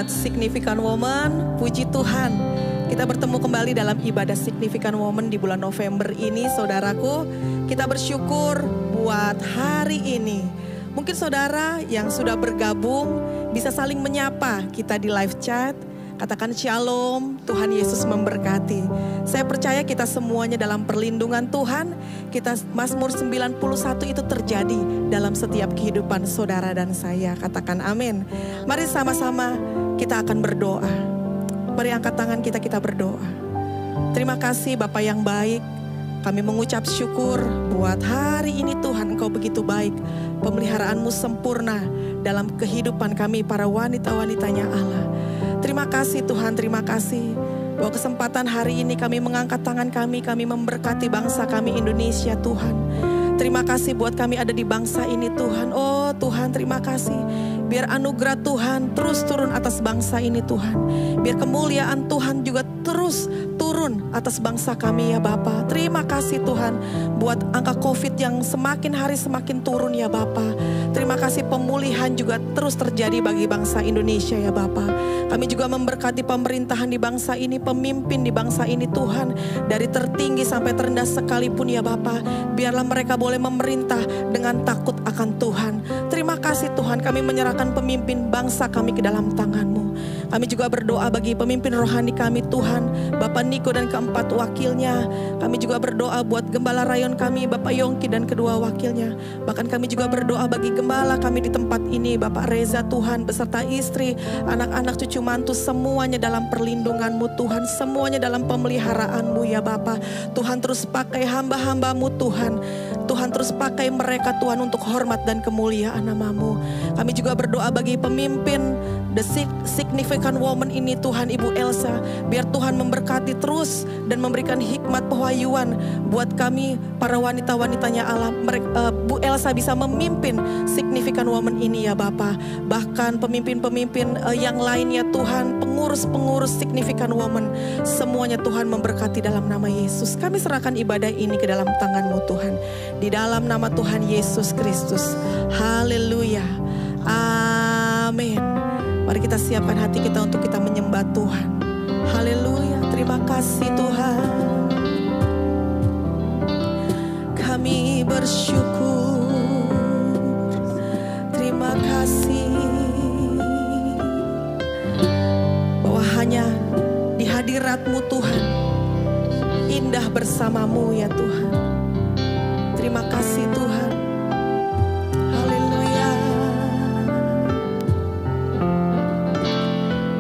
sahabat Significant Woman, puji Tuhan. Kita bertemu kembali dalam ibadah Significant Woman di bulan November ini, saudaraku. Kita bersyukur buat hari ini. Mungkin saudara yang sudah bergabung bisa saling menyapa kita di live chat. Katakan shalom, Tuhan Yesus memberkati. Saya percaya kita semuanya dalam perlindungan Tuhan. Mazmur 91 itu terjadi dalam setiap kehidupan saudara dan saya. Katakan amin. Mari sama-sama kita akan berdoa. Mari angkat tangan kita berdoa. Terima kasih Bapa yang baik. Kami mengucap syukur buat hari ini Tuhan, Engkau begitu baik. Pemeliharaanmu sempurna dalam kehidupan kami para wanita-wanitanya Allah. Terima kasih Tuhan, terima kasih. Bahwa kesempatan hari ini kami mengangkat tangan kami memberkati bangsa kami Indonesia Tuhan. Terima kasih buat kami ada di bangsa ini Tuhan. Oh Tuhan, terima kasih. Biar anugerah Tuhan terus turun atas bangsa ini Tuhan. Biar kemuliaan Tuhan juga terus turun atas bangsa kami ya Bapa. Terima kasih Tuhan buat angka COVID yang semakin hari semakin turun ya Bapa. Terima kasih pemulihan juga terus terjadi bagi bangsa Indonesia ya Bapa. Kami juga memberkati pemerintahan di bangsa ini, pemimpin di bangsa ini Tuhan. Dari tertinggi sampai terendah sekalipun ya Bapa. Biarlah mereka boleh memerintah dengan takut akan Tuhan. Terima kasih Tuhan, kami menyerahkan pemimpin bangsa kami ke dalam tangan-Mu. Kami juga berdoa bagi pemimpin rohani kami Tuhan, Bapak Niko dan keempat wakilnya. Kami juga berdoa buat gembala rayon kami, Bapak Yongki dan kedua wakilnya. Bahkan kami juga berdoa bagi gembala kami di tempat ini, Bapak Reza Tuhan, beserta istri, anak-anak, cucu mantu, semuanya dalam perlindungan-Mu Tuhan, semuanya dalam pemeliharaan-Mu ya Bapak. Tuhan terus pakai hamba-hamba-Mu Tuhan. Tuhan terus pakai mereka Tuhan untuk hormat dan kemuliaan nama-Mu. Kami juga berdoa bagi pemimpin The Significant Woman ini Tuhan, Ibu Elsa. Biar Tuhan memberkati terus dan memberikan hikmat pewahyuan buat kami para wanita-wanitanya Allah. Bu Elsa bisa memimpin Significant Woman ini ya Bapa. Bahkan pemimpin-pemimpin yang lainnya Tuhan, pengurus-pengurus Significant Woman. Semuanya Tuhan memberkati dalam nama Yesus. Kami serahkan ibadah ini ke dalam tangan-Mu Tuhan. Di dalam nama Tuhan Yesus Kristus. Haleluya. Amin. Mari kita siapkan hati kita untuk kita menyembah Tuhan. Haleluya. Terima kasih Tuhan. Kami bersyukur. Terima kasih. Bahwa hanya di hadirat-Mu Tuhan, indah bersama-Mu ya Tuhan. Terima kasih Tuhan. Haleluya.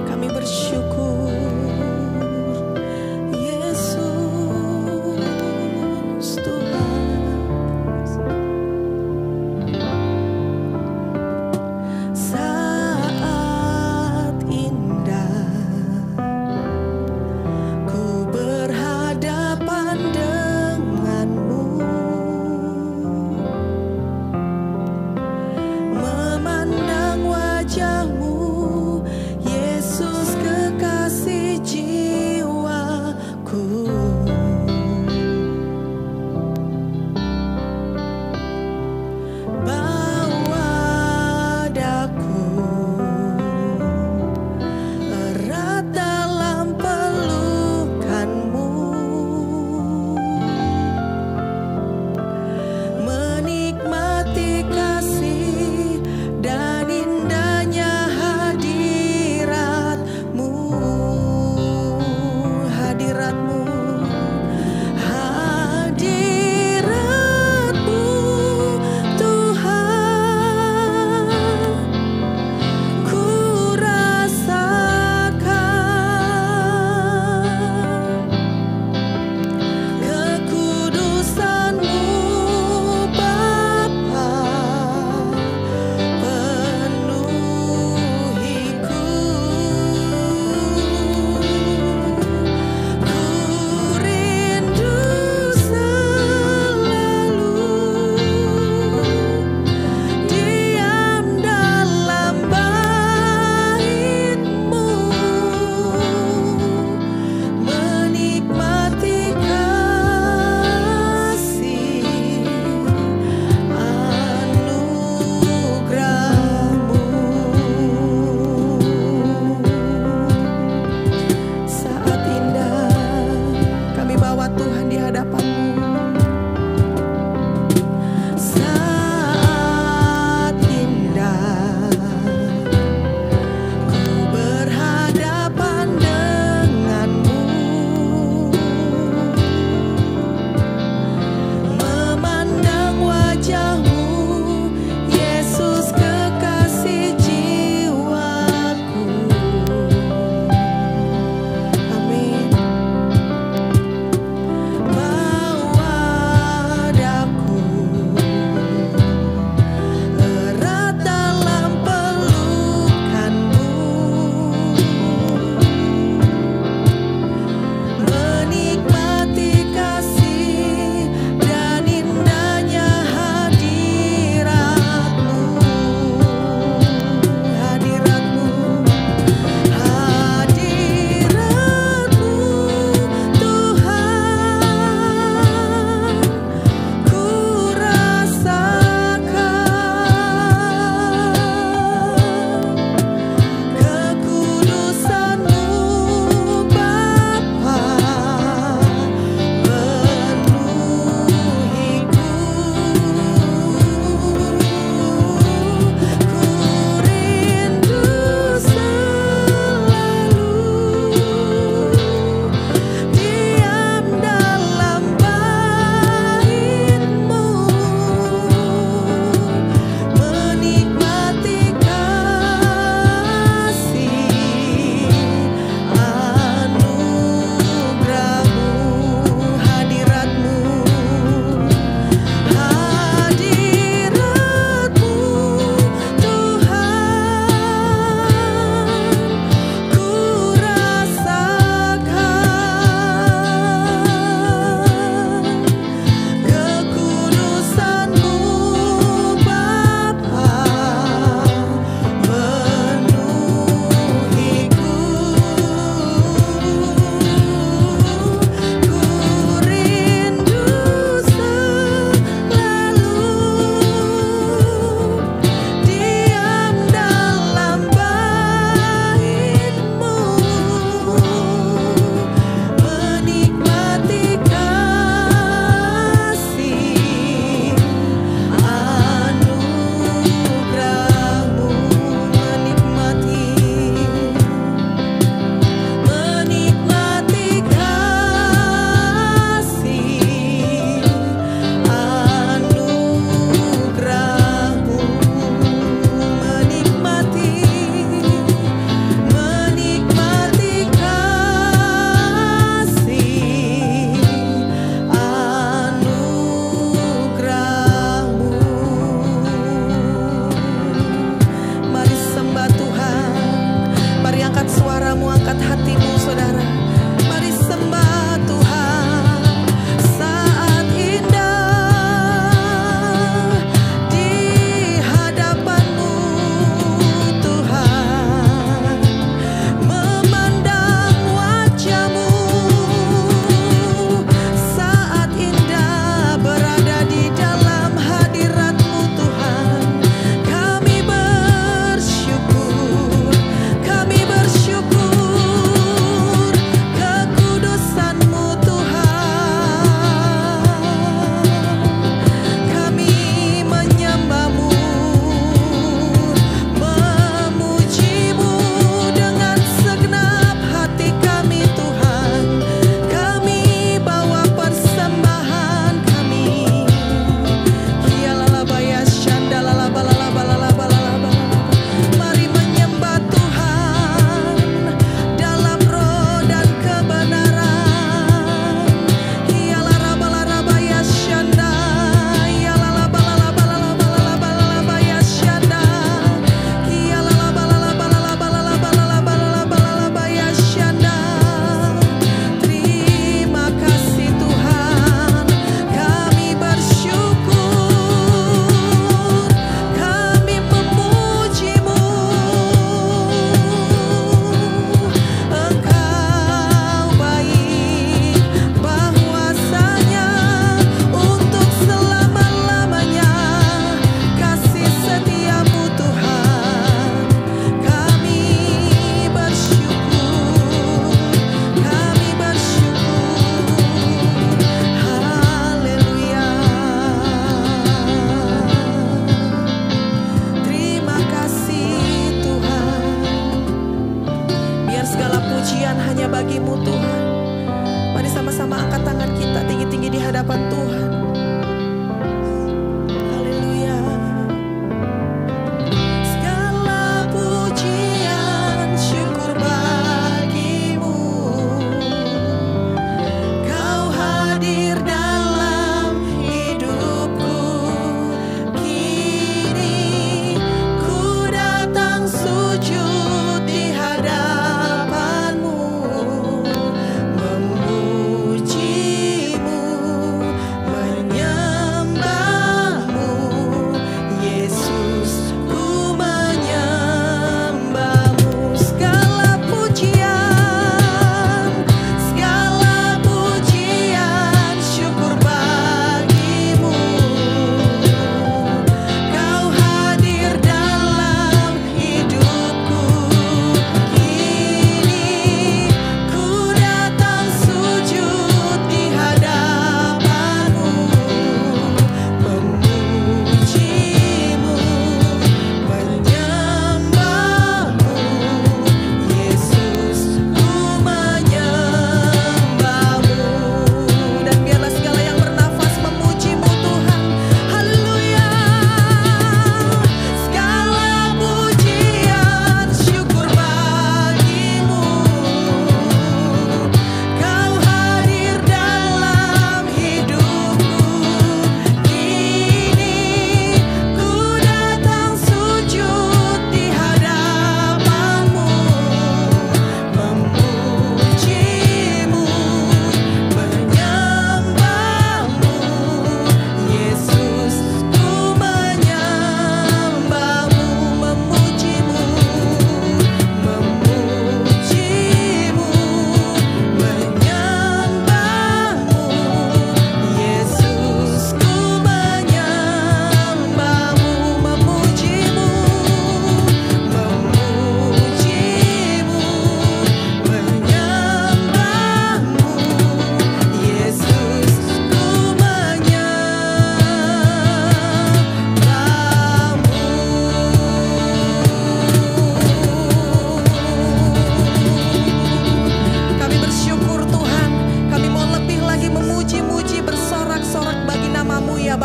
Kami bersyukur. Yesus Tuhan. Saat indah ku berhadapan denganmu.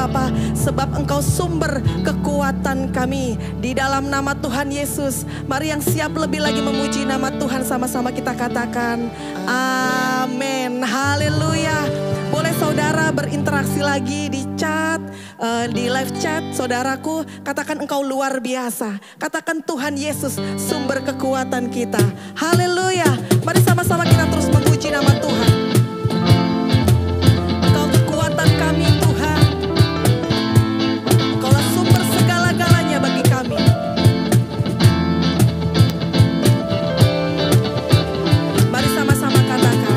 Bapa, sebab Engkau sumber kekuatan kami. Di dalam nama Tuhan Yesus, mari yang siap lebih lagi memuji nama Tuhan, sama-sama kita katakan amin. Haleluya. Boleh saudara berinteraksi lagi di chat, di live chat. Saudaraku, katakan engkau luar biasa. Katakan Tuhan Yesus sumber kekuatan kita. Haleluya. Mari sama-sama kita terus memuji nama Tuhan. Engkau kekuatan kami Tuhan. Engkaulah sumber segala-galanya bagi kami. Mari sama-sama katakan.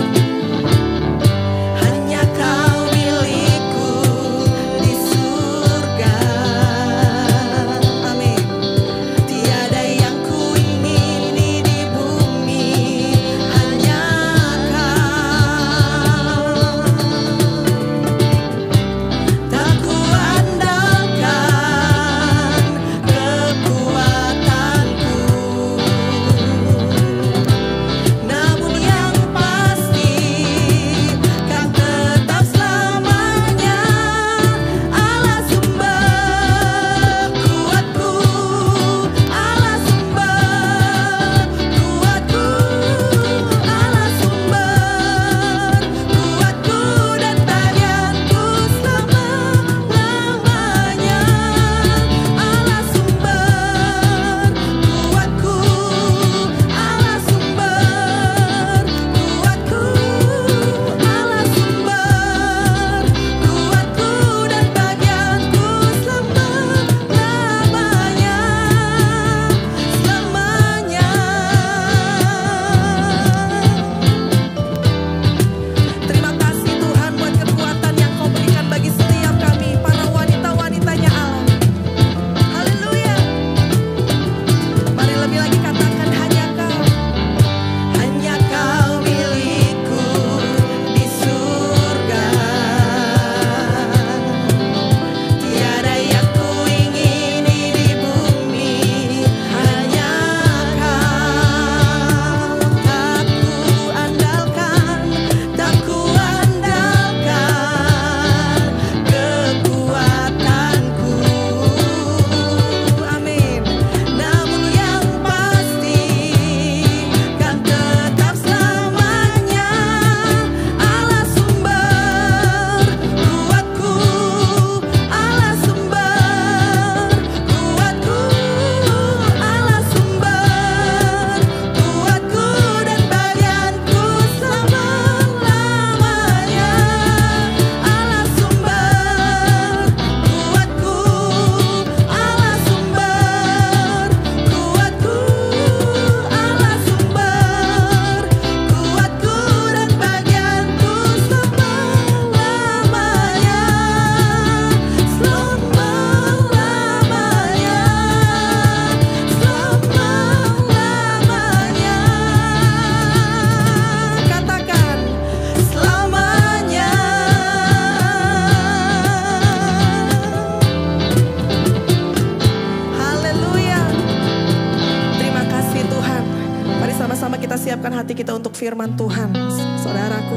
Firman Tuhan, saudaraku.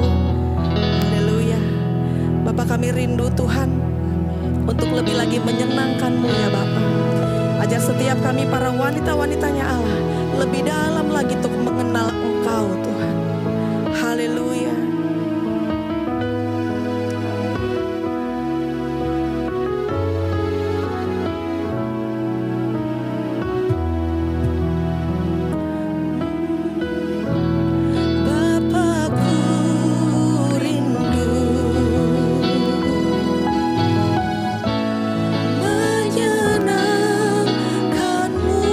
Haleluya. Bapa, kami rindu Tuhan untuk lebih lagi menyenangkan-Mu ya Bapa. Ajar setiap kami para wanita-wanitanya Allah lebih dalam lagi untuk mengenal Engkau Tuhan. Haleluya. Menyenangkan-Mu.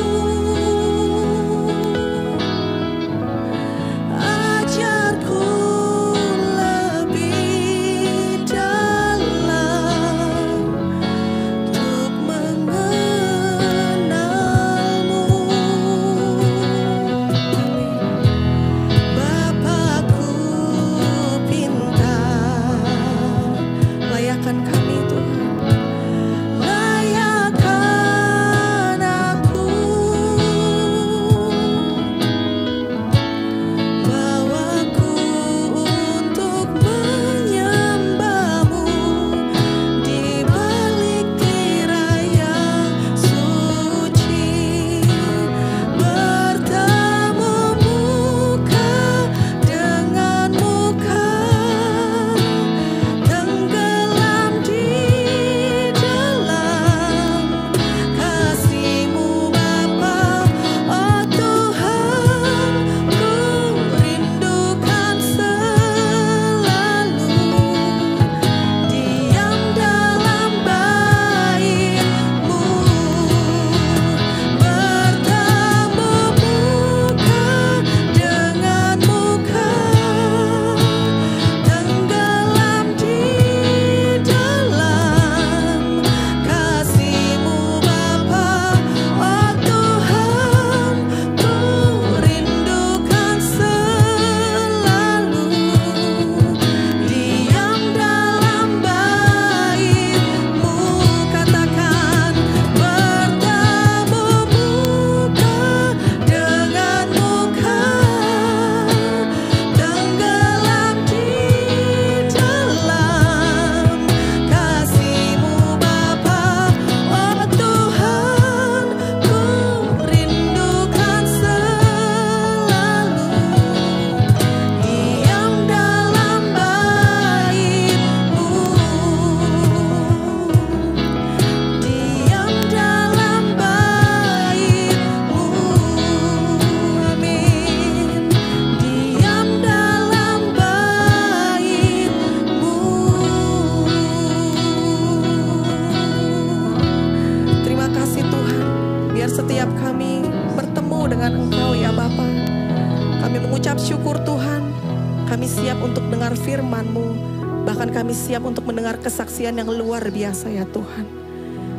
Bahkan kami siap untuk mendengar kesaksian yang luar biasa ya Tuhan.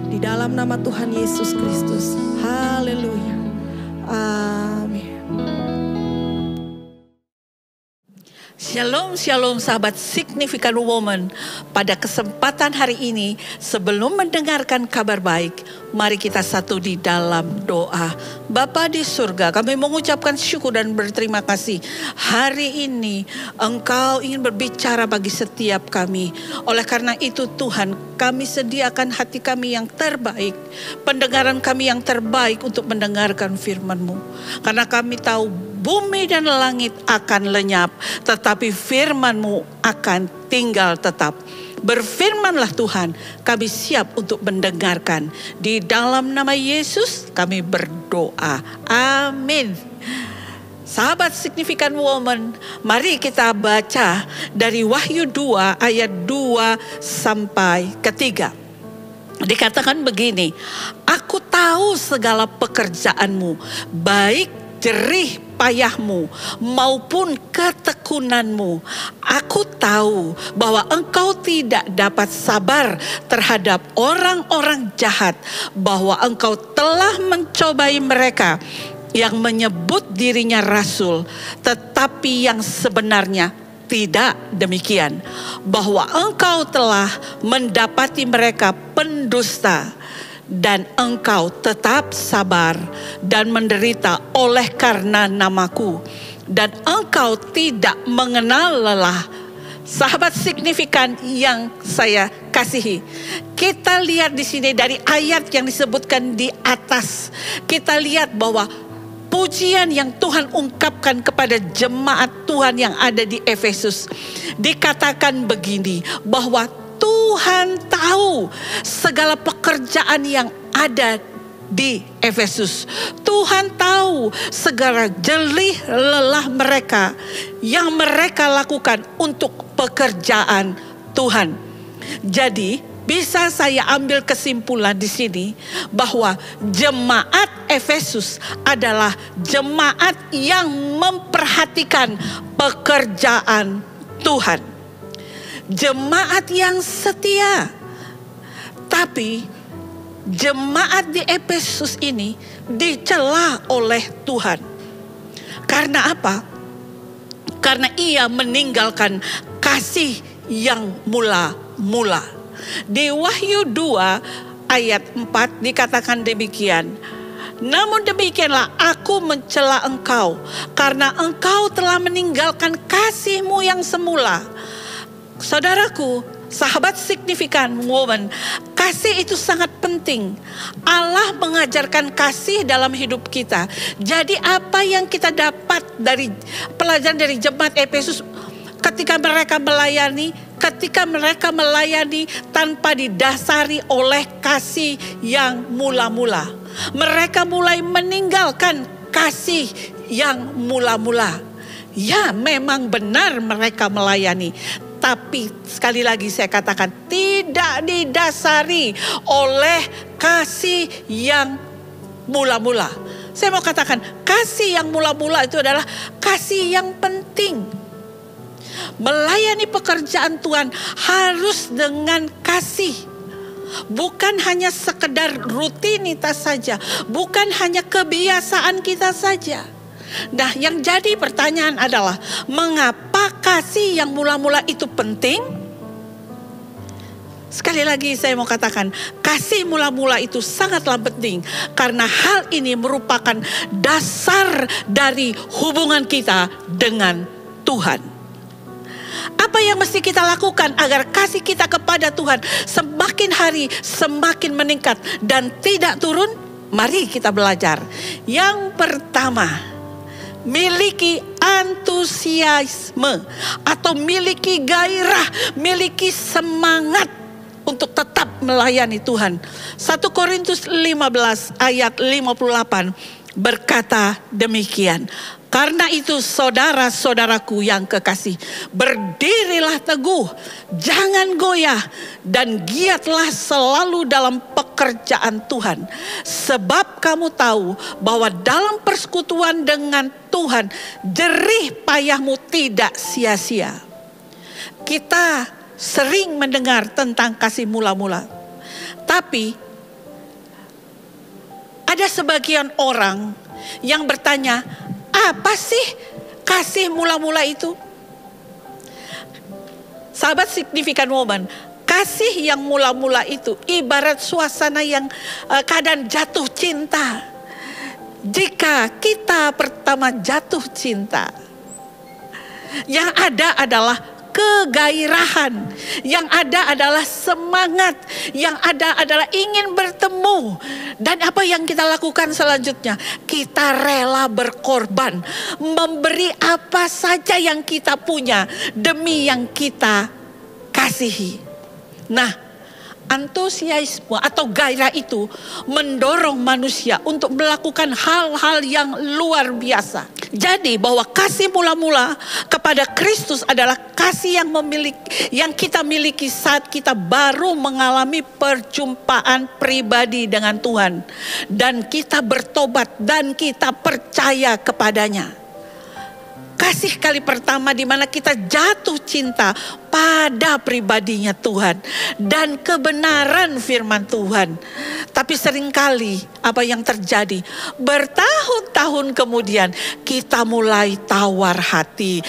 Di dalam nama Tuhan Yesus Kristus. Haleluya. Amin. Shalom, shalom sahabat Signifikan Woman. Pada kesempatan hari ini, sebelum mendengarkan kabar baik, mari kita satu di dalam doa. Bapa di surga, kami mengucapkan syukur dan berterima kasih. Hari ini Engkau ingin berbicara bagi setiap kami. Oleh karena itu Tuhan, kami sediakan hati kami yang terbaik, pendengaran kami yang terbaik untuk mendengarkan firman-Mu. Karena kami tahu bumi dan langit akan lenyap, tetapi firman-Mu akan tinggal tetap. Berfirmanlah Tuhan, kami siap untuk mendengarkan. Di dalam nama Yesus kami berdoa. Amin. Sahabat Signifikan Woman, mari kita baca dari Wahyu 2 ayat 2 sampai 3. Dikatakan begini, aku tahu segala pekerjaanmu, baik jerih payahmu maupun ketekunanmu. Aku tahu bahwa engkau tidak dapat sabar terhadap orang-orang jahat, bahwa engkau telah mencobai mereka yang menyebut dirinya rasul, tetapi yang sebenarnya tidak demikian, bahwa engkau telah mendapati mereka pendusta, dan engkau tetap sabar dan menderita oleh karena namaku, dan engkau tidak mengenal lelah. Sahabat Signifikan yang saya kasihi, kita lihat di sini dari ayat yang disebutkan di atas, kita lihat bahwa pujian yang Tuhan ungkapkan kepada jemaat Tuhan yang ada di Efesus, dikatakan begini, bahwa Tuhan tahu segala pekerjaan yang ada di Efesus. Tuhan tahu segala jelih lelah mereka yang mereka lakukan untuk pekerjaan Tuhan. Jadi bisa saya ambil kesimpulan di sini bahwa jemaat Efesus adalah jemaat yang memperhatikan pekerjaan Tuhan. Jemaat yang setia. Tapi jemaat di Efesus ini dicela oleh Tuhan. Karena apa? Karena ia meninggalkan kasih yang mula-mula. Di Wahyu 2 ayat 4 dikatakan demikian. Namun demikianlah aku mencela engkau, karena engkau telah meninggalkan kasihmu yang semula. Saudaraku, sahabat Signifikan Woman, kasih itu sangat penting. Allah mengajarkan kasih dalam hidup kita. Jadi apa yang kita dapat dari pelajaran dari jemaat Efesus ketika mereka melayani tanpa didasari oleh kasih yang mula-mula. Mereka mulai meninggalkan kasih yang mula-mula. Ya, memang benar mereka melayani, tapi sekali lagi saya katakan tidak didasari oleh kasih yang mula-mula. Saya mau katakan kasih yang mula-mula itu adalah kasih yang penting. Melayani pekerjaan Tuhan harus dengan kasih. Bukan hanya sekedar rutinitas saja, bukan hanya kebiasaan kita saja. Nah, yang jadi pertanyaan adalah mengapa kasih yang mula-mula itu penting? Sekali lagi saya mau katakan, kasih mula-mula itu sangatlah penting karena hal ini merupakan dasar dari hubungan kita dengan Tuhan. Apa yang mesti kita lakukan agar kasih kita kepada Tuhan semakin hari semakin meningkat dan tidak turun? Mari kita belajar. Yang pertama, miliki antusiasme atau miliki gairah, miliki semangat untuk tetap melayani Tuhan. 1 Korintus 15 ayat 58 berkata demikian. Karena itu saudara-saudaraku yang kekasih, berdirilah teguh, jangan goyah, dan giatlah selalu dalam pekerjaan Tuhan. Sebab kamu tahu bahwa dalam persekutuan dengan Tuhan, jerih payahmu tidak sia-sia. Kita sering mendengar tentang kasih mula-mula. Tapi ada sebagian orang yang bertanya, apa sih kasih mula-mula itu? Sahabat Signifikan Woman, kasih yang mula-mula itu ibarat suasana yang keadaan jatuh cinta. Jika kita pertama jatuh cinta, yang ada adalah kegairahan, yang ada adalah semangat, yang ada adalah ingin bertemu. Dan apa yang kita lakukan selanjutnya? Kita rela berkorban, memberi apa saja yang kita punya demi yang kita kasihi. Nah, antusiasme atau gairah itu mendorong manusia untuk melakukan hal-hal yang luar biasa. Jadi bahwa kasih mula-mula kepada Kristus adalah kasih yang kita miliki saat kita baru mengalami perjumpaan pribadi dengan Tuhan. Dan kita bertobat dan kita percaya kepadanya. Kasih kali pertama di mana kita jatuh cinta pada pribadinya Tuhan dan kebenaran firman Tuhan. Tapi seringkali apa yang terjadi? Bertahun-tahun kemudian kita mulai tawar hati.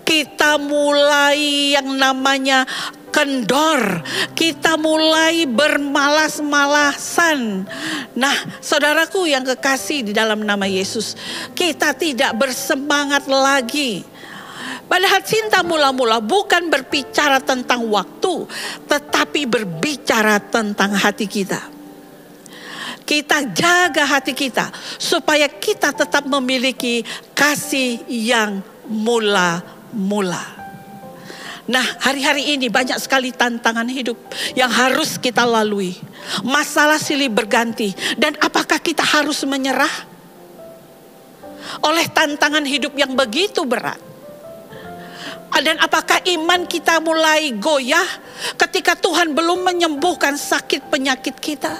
Kita mulai yang namanya kendor, kita mulai bermalas-malasan. Nah, saudaraku yang kekasih di dalam nama Yesus, kita tidak bersemangat lagi. Padahal cinta mula-mula bukan berbicara tentang waktu, tetapi berbicara tentang hati kita. Kita jaga hati kita supaya kita tetap memiliki kasih yang mula-mula. Nah, hari-hari ini banyak sekali tantangan hidup yang harus kita lalui. Masalah silih berganti. Dan apakah kita harus menyerah oleh tantangan hidup yang begitu berat? Dan apakah iman kita mulai goyah ketika Tuhan belum menyembuhkan sakit penyakit kita?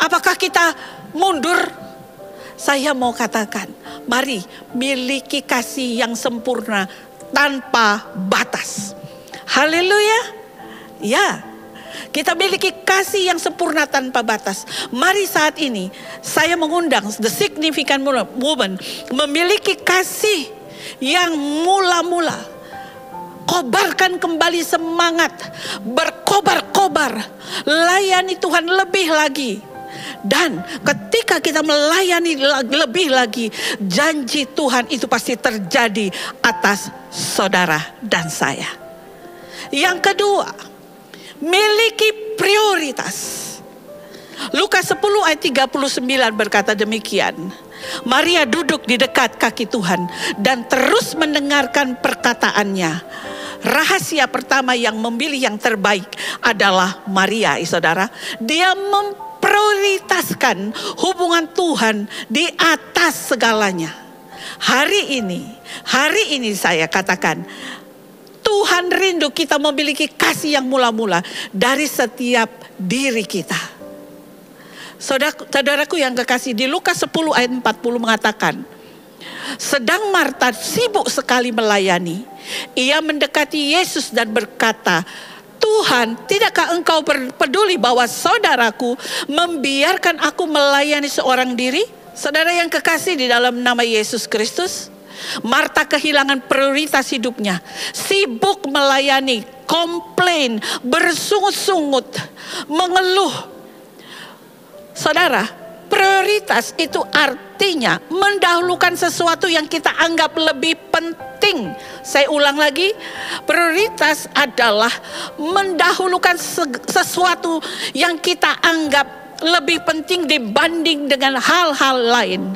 Apakah kita mundur? Saya mau katakan, mari miliki kasih yang sempurna tanpa batas. Haleluya. Ya, kita miliki kasih yang sempurna tanpa batas. Mari saat ini saya mengundang The Significant Woman memiliki kasih yang mula-mula. Kobarkan kembali semangat, berkobar-kobar, layani Tuhan lebih lagi. Dan ketika kita melayani lebih lagi, janji Tuhan itu pasti terjadi atas saudara dan saya. Yang kedua, miliki prioritas. Lukas 10 ayat 39 berkata demikian. Maria duduk di dekat kaki Tuhan dan terus mendengarkan perkataannya. Rahasia pertama yang memilih yang terbaik adalah Maria, saudara. Dia memprioritaskan hubungan Tuhan di atas segalanya. Hari ini saya katakan, Tuhan rindu kita memiliki kasih yang mula-mula dari setiap diri kita. Saudaraku yang kekasih, di Lukas 10 ayat 40 mengatakan, sedang Marta sibuk sekali melayani, ia mendekati Yesus dan berkata, Tuhan, tidakkah engkau peduli bahwa saudaraku membiarkan aku melayani seorang diri? Saudara yang kekasih di dalam nama Yesus Kristus, Marta kehilangan prioritas hidupnya, sibuk melayani, komplain, bersungut-sungut, mengeluh. Saudara, prioritas itu artinya mendahulukan sesuatu yang kita anggap lebih penting. Saya ulang lagi, prioritas adalah mendahulukan sesuatu yang kita anggap lebih penting dibanding dengan hal-hal lain.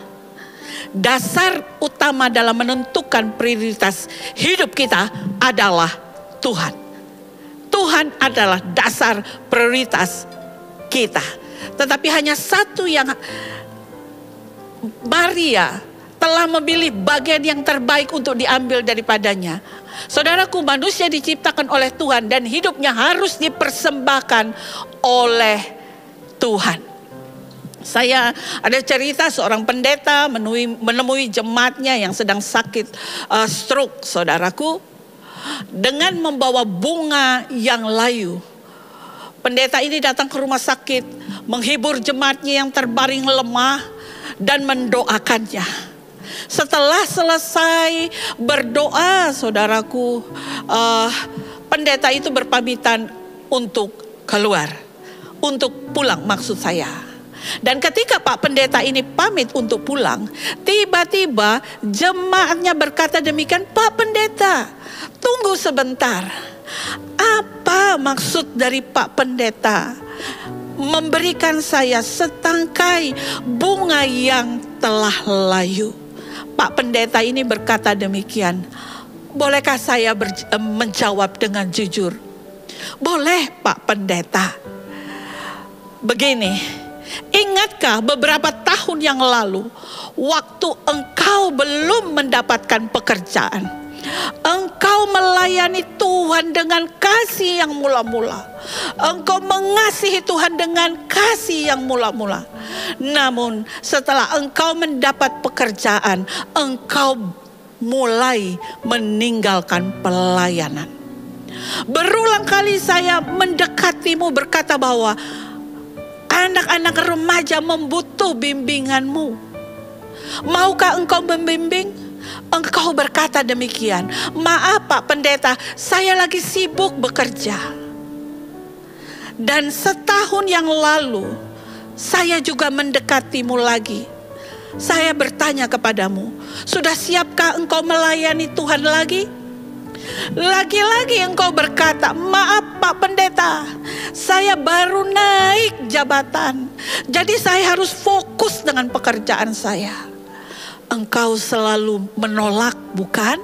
Dasar utama dalam menentukan prioritas hidup kita adalah Tuhan. Tuhan adalah dasar prioritas kita. Tetapi hanya satu yang Maria telah memilih bagian yang terbaik untuk diambil daripadanya. Saudaraku, manusia diciptakan oleh Tuhan dan hidupnya harus dipersembahkan oleh Tuhan. Saya ada cerita seorang pendeta menemui jemaatnya yang sedang sakit stroke, saudaraku. dengan membawa bunga yang layu. Pendeta ini datang ke rumah sakit, menghibur jemaatnya yang terbaring lemah dan mendoakannya. Setelah selesai berdoa, saudaraku, pendeta itu berpamitan untuk keluar, untuk pulang maksud saya. Dan ketika Pak Pendeta ini pamit untuk pulang, tiba-tiba jemaatnya berkata demikian, "Pak Pendeta, tunggu sebentar. Apa maksud dari Pak Pendeta memberikan saya setangkai bunga yang telah layu?" Pak Pendeta ini berkata demikian, "Bolehkah saya menjawab dengan jujur?" "Boleh, Pak Pendeta." Begini, ingatkah beberapa tahun yang lalu, waktu engkau belum mendapatkan pekerjaan, engkau melayani Tuhan dengan kasih yang mula-mula. Engkau mengasihi Tuhan dengan kasih yang mula-mula. Namun setelah engkau mendapat pekerjaan, engkau mulai meninggalkan pelayanan. Berulang kali saya mendekatimu berkata bahwa anak-anak remaja membutuh bimbinganmu. Maukah engkau membimbing? Engkau berkata demikian, "Maaf Pak Pendeta, saya lagi sibuk bekerja." Dan setahun yang lalu, saya juga mendekatimu lagi. Saya bertanya kepadamu, "Sudah siapkah engkau melayani Tuhan lagi?" Lagi-lagi engkau berkata, "Maaf Pak Pendeta, saya baru naik jabatan, jadi saya harus fokus dengan pekerjaan saya." Engkau selalu menolak, bukan?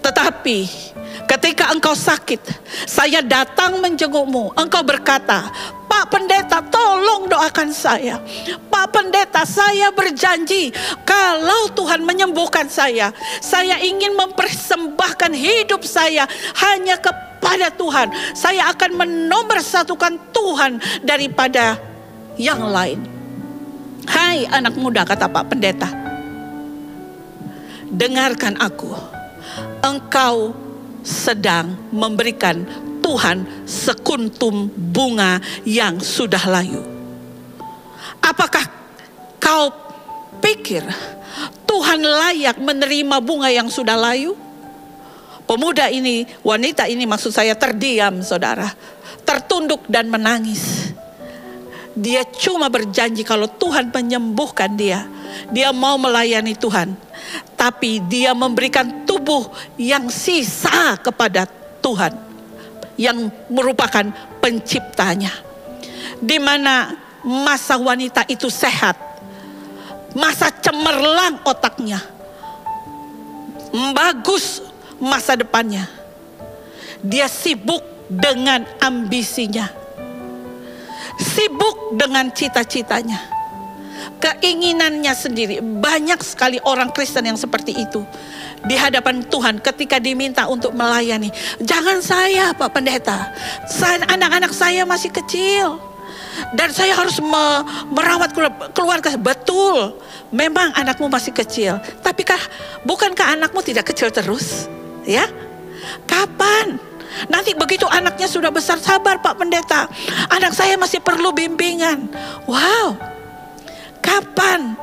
Tetapi ketika engkau sakit, saya datang menjengukmu. Engkau berkata, "Pak Pendeta, tolong doakan saya. Pak Pendeta, saya berjanji kalau Tuhan menyembuhkan saya ingin mempersembahkan hidup saya hanya kepada Tuhan. Saya akan menomorsatukan Tuhan daripada yang lain." "Hai anak muda," kata Pak Pendeta, "dengarkan aku. Engkau sedang memberikan Tuhan sekuntum bunga yang sudah layu. Apakah kau pikir Tuhan layak menerima bunga yang sudah layu?" Pemuda ini, wanita ini maksud saya terdiam, saudara. Tertunduk dan menangis. Dia cuma berjanji kalau Tuhan menyembuhkan dia, dia mau melayani Tuhan. Tapi dia memberikan tubuh yang sisa kepada Tuhan, yang merupakan penciptanya. Di mana masa wanita itu sehat, masa cemerlang otaknya, bagus masa depannya. Dia sibuk dengan ambisinya, sibuk dengan cita-citanya, keinginannya sendiri. Banyak sekali orang Kristen yang seperti itu di hadapan Tuhan ketika diminta untuk melayani. "Jangan saya Pak Pendeta, anak-anak saya masih kecil dan saya harus merawat keluarga." Betul, memang anakmu masih kecil, tapi bukankah anakmu tidak kecil terus? Ya, kapan? Nanti begitu anaknya sudah besar, "Sabar Pak Pendeta, anak saya masih perlu bimbingan." Wow, kapan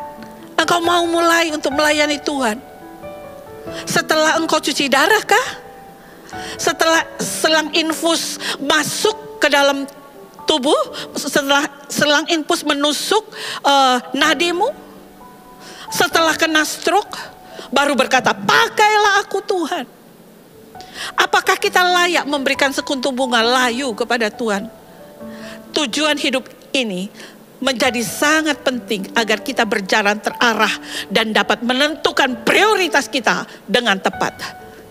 engkau mau mulai untuk melayani Tuhan? Setelah engkau cuci darah kah? Setelah selang infus masuk ke dalam tubuh? Setelah selang infus menusuk nadimu? Setelah kena stroke baru berkata, "Pakailah aku Tuhan"? Apakah kita layak memberikan sekuntum bunga layu kepada Tuhan? Tujuan hidup ini menjadi sangat penting agar kita berjalan terarah dan dapat menentukan prioritas kita dengan tepat.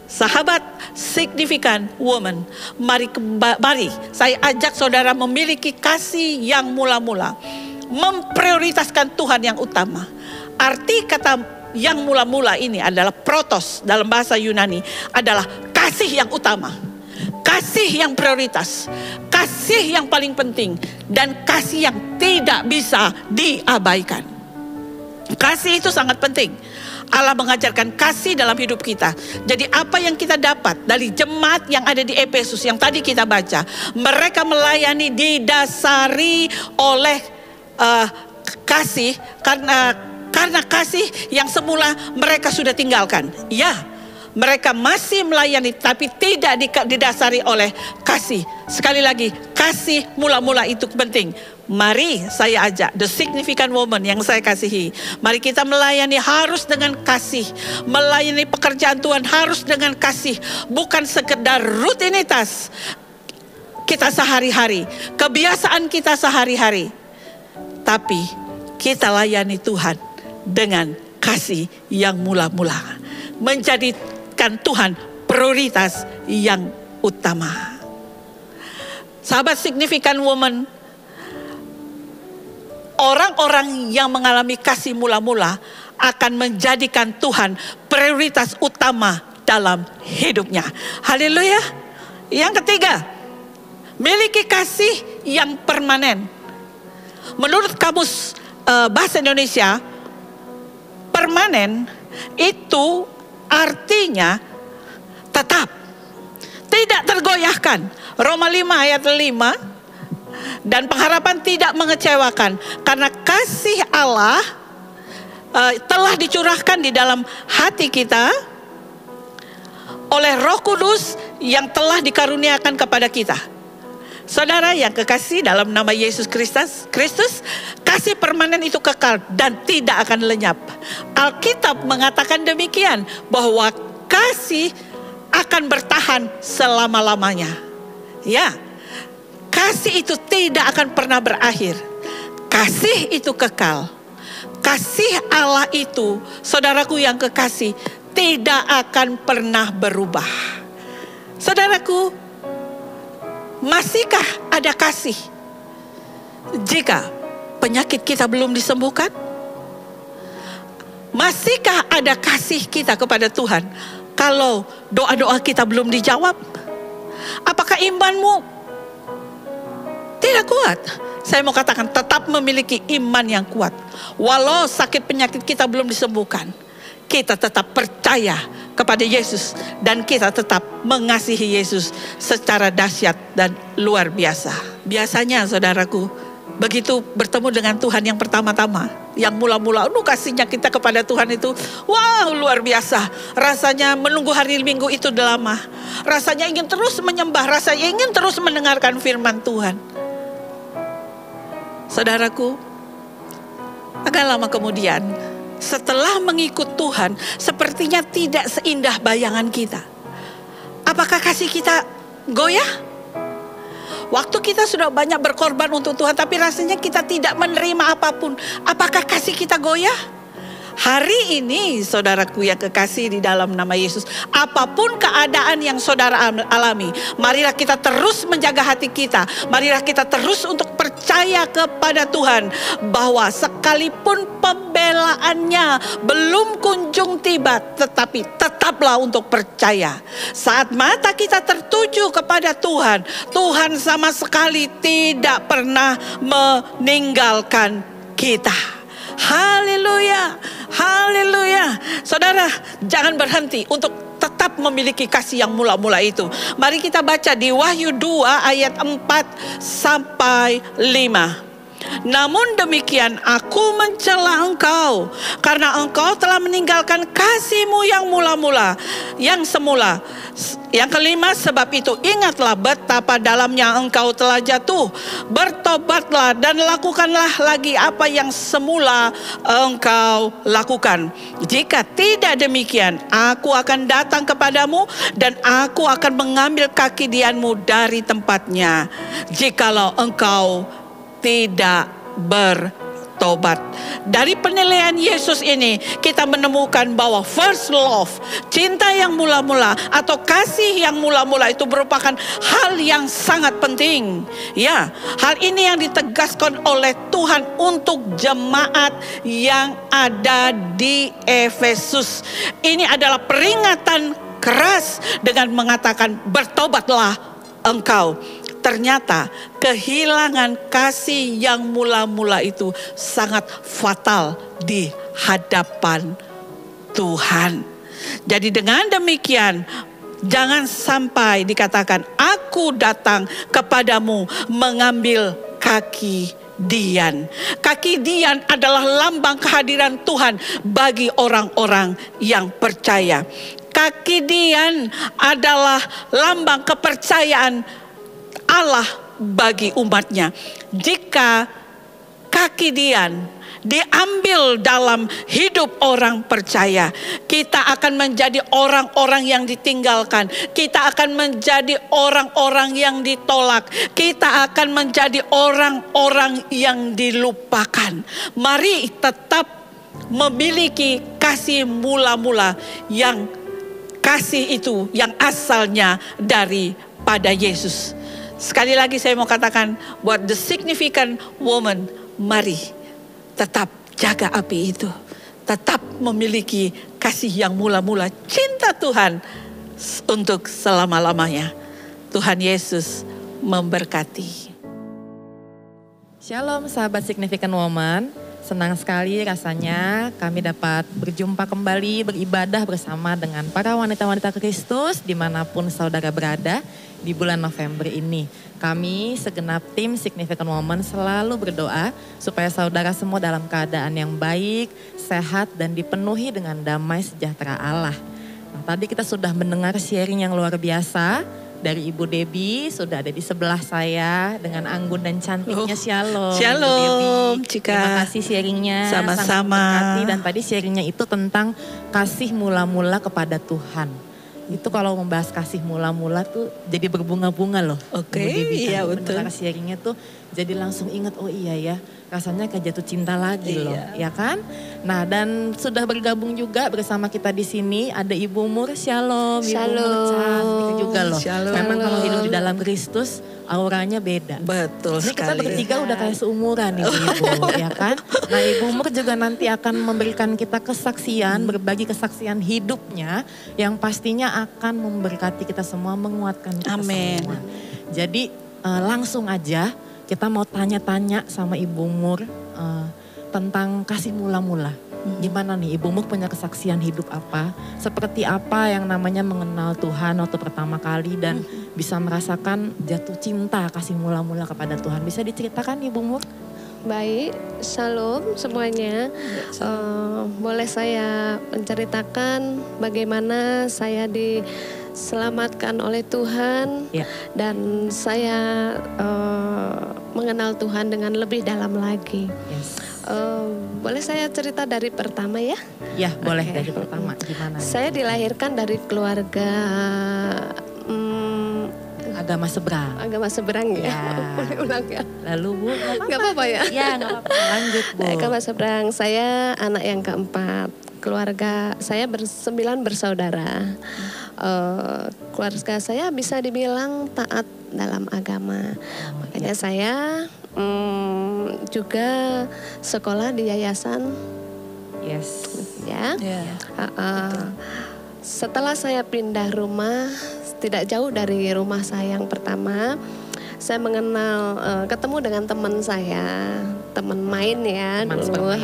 Sahabat Significant Woman, mari saya ajak saudara memiliki kasih yang mula-mula, memprioritaskan Tuhan yang utama. Arti kata yang mula-mula ini adalah protos, dalam bahasa Yunani adalah kasih yang utama, kasih yang prioritas, kasih yang paling penting, dan kasih yang tidak bisa diabaikan. Kasih itu sangat penting. Allah mengajarkan kasih dalam hidup kita. Jadi apa yang kita dapat dari jemaat yang ada di Efesus yang tadi kita baca, mereka melayani didasari oleh kasih, karena kasih yang semula mereka sudah tinggalkan. Ya, mereka masih melayani tapi tidak didasari oleh kasih. Sekali lagi, kasih mula-mula itu penting. Mari saya ajak the significant woman yang saya kasihi. Mari kita melayani harus dengan kasih. Melayani pekerjaan Tuhan harus dengan kasih. Bukan sekedar rutinitas kita sehari-hari, kebiasaan kita sehari-hari. Tapi kita layani Tuhan dengan kasih yang mula-mula. Menjadikan Tuhan prioritas yang utama. Sahabat significant woman, orang-orang yang mengalami kasih mula-mula akan menjadikan Tuhan prioritas utama dalam hidupnya. Haleluya. Yang ketiga, miliki kasih yang permanen. Menurut kamus bahasa Indonesia, permanen itu artinya tetap, tidak tergoyahkan. Roma 5 ayat 5. Dan pengharapan tidak mengecewakan, karena kasih Allah telah dicurahkan di dalam hati kita oleh Roh Kudus yang telah dikaruniakan kepada kita. Saudara yang kekasih dalam nama Yesus Kristus, kasih permanen itu kekal dan tidak akan lenyap. Alkitab mengatakan demikian, bahwa kasih akan bertahan selama-lamanya. Ya, kasih itu tidak akan pernah berakhir. Kasih itu kekal. Kasih Allah itu, saudaraku yang kekasih, tidak akan pernah berubah. Saudaraku, masihkah ada kasih jika penyakit kita belum disembuhkan? Masihkah ada kasih kita kepada Tuhan kalau doa-doa kita belum dijawab? Apakah imanmu tidak kuat? Saya mau katakan, tetap memiliki iman yang kuat. Walau sakit penyakit kita belum disembuhkan, kita tetap percaya kepada Yesus dan kita tetap mengasihi Yesus secara dahsyat dan luar biasa. Biasanya saudaraku, begitu bertemu dengan Tuhan yang pertama-tama, yang mula-mula kasihnya kita kepada Tuhan itu, wow, luar biasa. Rasanya menunggu hari Minggu itu udah lama. Rasanya ingin terus menyembah, rasanya ingin terus mendengarkan firman Tuhan. Saudaraku, agak lama kemudian, setelah mengikut Tuhan, sepertinya tidak seindah bayangan kita. Apakah kasih kita goyah? Waktu kita sudah banyak berkorban untuk Tuhan, tapi rasanya kita tidak menerima apapun. Apakah kasih kita goyah? Hari ini saudaraku yang kekasih di dalam nama Yesus, apapun keadaan yang saudara alami, marilah kita terus menjaga hati kita. Marilah kita terus untuk percaya kepada Tuhan, bahwa sekalipun pembelaannya belum kunjung tiba, tetapi tetaplah untuk percaya. Saat mata kita tertuju kepada Tuhan, Tuhan sama sekali tidak pernah meninggalkan kita. Haleluya, haleluya. Saudara, jangan berhenti untuk tetap memiliki kasih yang mula-mula itu. Mari kita baca di Wahyu 2 ayat 4 sampai 5. Namun demikian aku mencela engkau, karena engkau telah meninggalkan kasihmu yang mula-mula, yang semula. Yang kelima, sebab itu ingatlah betapa dalamnya engkau telah jatuh. Bertobatlah dan lakukanlah lagi apa yang semula engkau lakukan. Jika tidak demikian, aku akan datang kepadamu dan aku akan mengambil kaki dianmu dari tempatnya, jikalau engkau tidak bertobat. Dari penilaian Yesus ini kita menemukan bahwa first love, cinta yang mula-mula atau kasih yang mula-mula itu merupakan hal yang sangat penting. Ya, hal ini yang ditegaskan oleh Tuhan untuk jemaat yang ada di Efesus. Ini adalah peringatan keras dengan mengatakan bertobatlah engkau. Ternyata kehilangan kasih yang mula-mula itu sangat fatal di hadapan Tuhan. Jadi dengan demikian, jangan sampai dikatakan, aku datang kepadamu mengambil kaki Dian. Kaki Dian adalah lambang kehadiran Tuhan bagi orang-orang yang percaya. Kaki Dian adalah lambang kepercayaan Allah bagi umatnya. Jika kaki Dian diambil dalam hidup orang percaya, kita akan menjadi orang-orang yang ditinggalkan. Kita akan menjadi orang-orang yang ditolak. Kita akan menjadi orang-orang yang dilupakan. Mari tetap memiliki kasih mula-mula, yang kasih itu yang asalnya daripada Yesus. Sekali lagi saya mau katakan buat the significant woman, mari tetap jaga api itu. Tetap memiliki kasih yang mula-mula, cinta Tuhan untuk selama-lamanya. Tuhan Yesus memberkati. Shalom sahabat Significant Woman. Senang sekali rasanya kami dapat berjumpa kembali beribadah bersama dengan para wanita-wanita Kristus dimanapun saudara berada di bulan November ini. Kami segenap tim Significant Woman selalu berdoa supaya saudara semua dalam keadaan yang baik, sehat dan dipenuhi dengan damai sejahtera Allah. Nah, tadi kita sudah mendengar sharing yang luar biasa dari Ibu Debbie, sudah ada di sebelah saya dengan anggun dan cantiknya. Shalom. Shalom, Cika. Terima kasih sharingnya. Sama-sama. Dan tadi sharingnya itu tentang kasih mula-mula kepada Tuhan. Itu kalau membahas kasih mula-mula tuh jadi berbunga-bunga loh. Oke, iya betul. Mendengar sharingnya tuh jadi langsung ingat, oh iya ya, rasanya kayak jatuh cinta lagi loh, ya kan? Nah, dan sudah bergabung juga bersama kita di sini ada Ibu Mur. Shalom. Ibu Mur cantik juga loh. Shalom. Memang kalau hidup di dalam Kristus auranya beda. Betul ini sekali. Kita bertiga udah kayak seumuran Ibu, ya kan? Nah, Ibu Mur juga nanti akan memberikan kita kesaksian, berbagi kesaksian hidupnya yang pastinya akan memberkati kita semua, menguatkan kita semua. Jadi langsung aja kita mau tanya-tanya sama Ibu Mur tentang kasih mula-mula. Gimana nih Ibu Mur punya kesaksian hidup apa? Seperti apa yang namanya mengenal Tuhan waktu pertama kali dan bisa merasakan jatuh cinta kasih mula-mula kepada Tuhan. Bisa diceritakan Ibu Mur? Baik, shalom semuanya. Boleh saya menceritakan bagaimana saya diselamatkan oleh Tuhan dan saya mengenal Tuhan dengan lebih dalam lagi. Boleh saya cerita dari pertama ya? Ya, boleh dari pertama. Gimana? Saya dilahirkan dari keluarga agama seberang. Agama seberang ya. Ulang ya. Lalu Bu, nggak apa-apa ya? Ya nggak apa-apa, lanjut Bu. Agama seberang, saya anak yang keempat. Keluarga saya bersembilan bersaudara. Keluarga saya bisa dibilang taat dalam agama. Makanya saya juga sekolah di yayasan. Ya. Setelah saya pindah rumah, tidak jauh dari rumah saya yang pertama, saya mengenal, ketemu dengan teman saya, teman main ya dulu.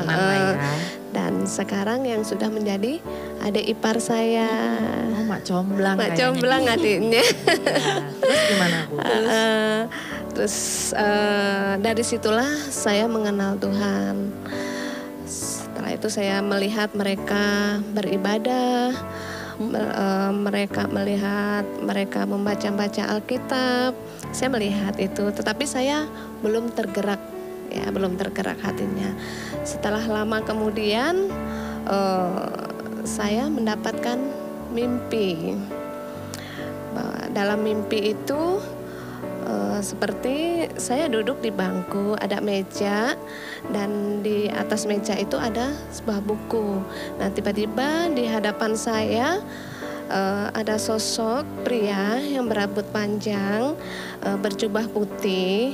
Dan sekarang yang sudah menjadi adik ipar saya. Oh, Mak Comblang. Mak Comblang adiknya. Terus gimana Bu? Terus dari situlah saya mengenal Tuhan. Setelah itu saya melihat mereka beribadah. Mereka melihat mereka membaca Alkitab, saya melihat itu, tetapi saya belum tergerak hatinya. Setelah lama kemudian saya mendapatkan mimpi. Bahwa dalam mimpi itu seperti saya duduk di bangku, ada meja dan di atas meja itu ada sebuah buku. Nah, tiba-tiba di hadapan saya ada sosok pria yang berambut panjang, berjubah putih,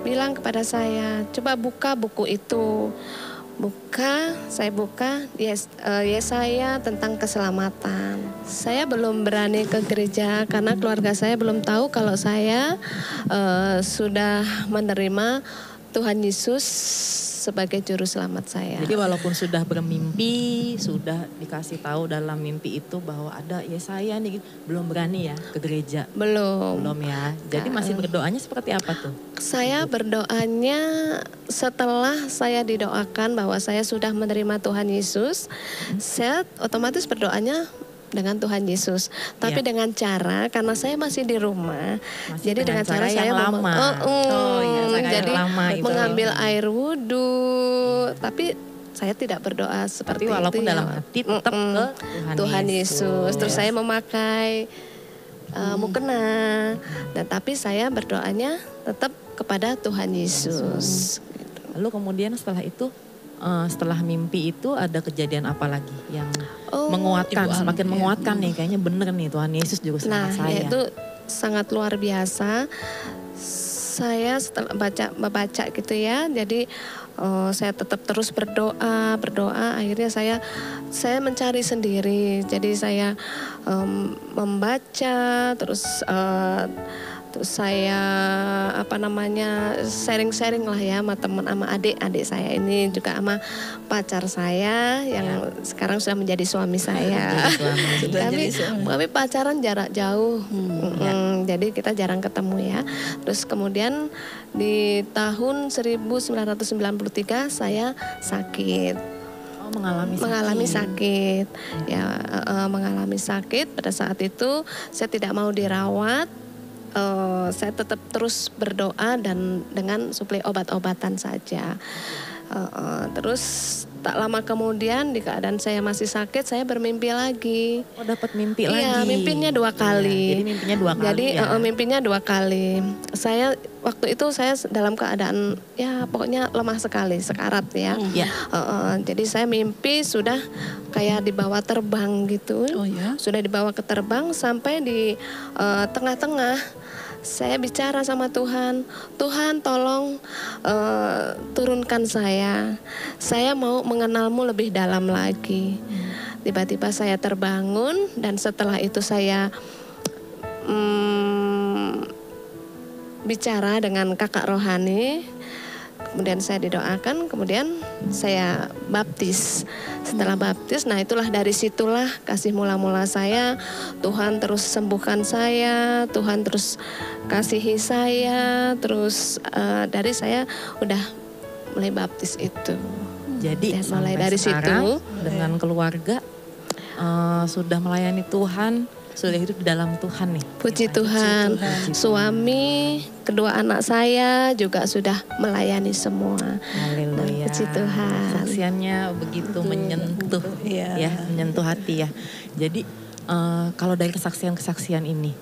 bilang kepada saya, coba buka buku itu. Saya buka Yesaya tentang keselamatan. Saya belum berani ke gereja karena keluarga saya belum tahu kalau saya sudah menerima Tuhan Yesus sebagai juru selamat saya. Jadi walaupun sudah bermimpi, sudah dikasih tahu dalam mimpi itu bahwa ada Yesaya nih, belum berani ya ke gereja. Belum Ya. Jadi masih berdoanya seperti apa tuh? Saya berdoanya setelah saya didoakan bahwa saya sudah menerima Tuhan Yesus, saya otomatis berdoanya dengan Tuhan Yesus. Tapi dengan cara, karena saya masih di rumah, jadi dengan cara saya lama. jadi lama gitu. mengambil air wudhu, tapi saya tidak berdoa seperti tapi walaupun itu dalam hati tetap ke Tuhan Yesus. Terus saya memakai mukena, dan tapi saya berdoanya tetap kepada Tuhan Yesus. Gitu. Lalu kemudian setelah itu, setelah mimpi itu ada kejadian apa lagi yang menguatkan, semakin menguatkan nih, kayaknya bener nih Tuhan Yesus juru selamat saya. Nah, itu sangat luar biasa. Saya setelah baca gitu ya, jadi saya tetap terus berdoa. Akhirnya saya mencari sendiri. Jadi saya membaca, terus saya sharing lah ya sama teman, sama adik saya ini, juga sama pacar saya yang sekarang sudah menjadi suami saya. Kami pacaran jarak jauh, jadi kita jarang ketemu ya. Terus kemudian di tahun 1993 saya sakit. Mengalami sakit. Ya, mengalami sakit. Pada saat itu saya tidak mau dirawat. Saya tetap terus berdoa dan dengan suplai obat-obatan saja. Terus tak lama kemudian di keadaan saya masih sakit, saya bermimpi lagi. Oh, dapat mimpi lagi? Iya, mimpinya 2 kali. Jadi mimpinya 2 kali. Jadi mimpinya 2 kali. Saya waktu itu saya dalam keadaan ya pokoknya lemah sekali, sekarat ya. Jadi saya mimpi sudah kayak dibawa terbang gitu. Sudah dibawa ke terbang sampai di tengah-tengah. Saya bicara sama Tuhan, Tuhan tolong turunkan saya mau mengenalmu lebih dalam lagi. Tiba-tiba saya terbangun dan setelah itu saya bicara dengan kakak rohani. Kemudian saya didoakan, kemudian saya baptis. Setelah baptis, nah itulah dari situlah kasih mula-mula saya. Tuhan terus sembuhkan saya, Tuhan terus kasihi saya, terus dari saya udah mulai baptis itu. Jadi ya, mulai dari situ dengan keluarga sudah melayani Tuhan. Sudah hidup di dalam Tuhan nih. Puji Tuhan. Suami, kedua anak saya juga sudah melayani semua. Haleluya. Puji Tuhan. Saksiannya begitu menyentuh, ya, menyentuh hati ya. Jadi kalau dari kesaksian-kesaksian ini,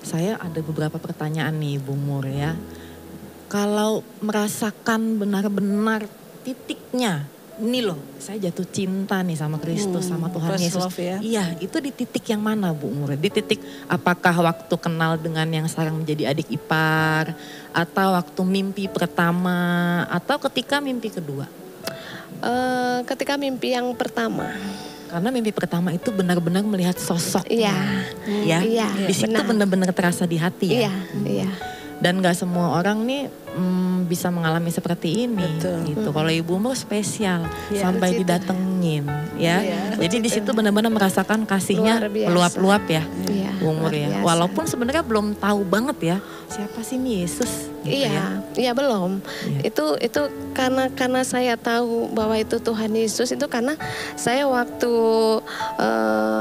saya ada beberapa pertanyaan nih Ibu Mur ya. Kalau merasakan benar-benar titiknya, ini loh, saya jatuh cinta nih sama Kristus, sama Tuhan Yesus. Iya, itu di titik yang mana Bu Mur? Di titik apakah waktu kenal dengan yang sekarang menjadi adik ipar, atau waktu mimpi pertama, atau ketika mimpi kedua? Ketika mimpi yang pertama. Karena mimpi pertama itu benar-benar melihat sosok. Iya. Di situ benar-benar terasa di hati ya. Iya. Dan gak semua orang nih bisa mengalami seperti ini. Gitu. Kalau Ibu Mur spesial sampai didatengin ya. Jadi di situ benar-benar merasakan kasihnya meluap-luap ya, Bu Mur ya. Walaupun sebenarnya belum tahu banget ya siapa sih nih Yesus. Gitu iya belum. Itu karena saya tahu bahwa itu Tuhan Yesus, itu karena saya waktu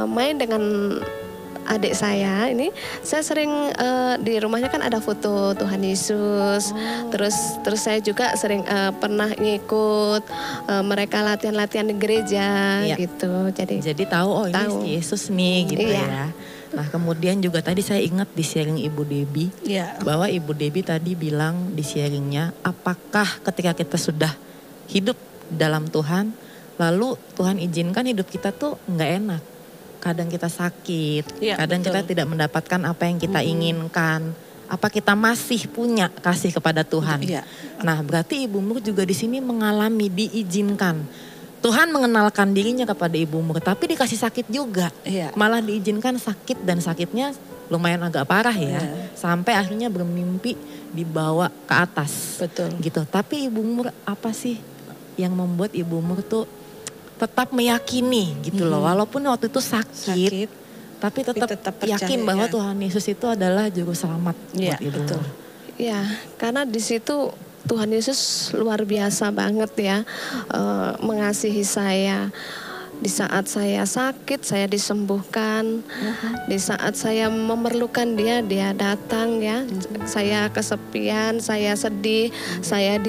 main dengan adik saya ini, saya sering di rumahnya kan ada foto Tuhan Yesus. Terus saya juga sering pernah ngikut mereka latihan-latihan di gereja gitu. Jadi tahu ini Yesus nih gitu ya. Nah kemudian juga tadi saya ingat di sharing Ibu Debbie bahwa Ibu Debbie tadi bilang di sharingnya, apakah ketika kita sudah hidup dalam Tuhan, lalu Tuhan izinkan hidup kita tuh nggak enak. Kadang kita sakit, kadang kita tidak mendapatkan apa yang kita inginkan. Apa kita masih punya kasih kepada Tuhan? Nah, berarti Ibu Mur juga di sini mengalami, diizinkan. Tuhan mengenalkan dirinya kepada Ibu Mur, tapi dikasih sakit juga. Malah diizinkan sakit, dan sakitnya lumayan agak parah ya. Sampai akhirnya bermimpi dibawa ke atas. Gitu. Tapi Ibu Mur apa sih yang membuat Ibu Mur tuh tetap meyakini gitu loh. Walaupun waktu itu sakit. Tapi tetap percaya, yakin bahwa Tuhan Yesus itu adalah juru selamat buat Ibu betul. Mur. Ya, karena di situ Tuhan Yesus luar biasa banget ya, mengasihi saya. Di saat saya sakit, saya disembuhkan. Di saat saya memerlukan Dia, Dia datang ya. Saya kesepian, saya sedih, saya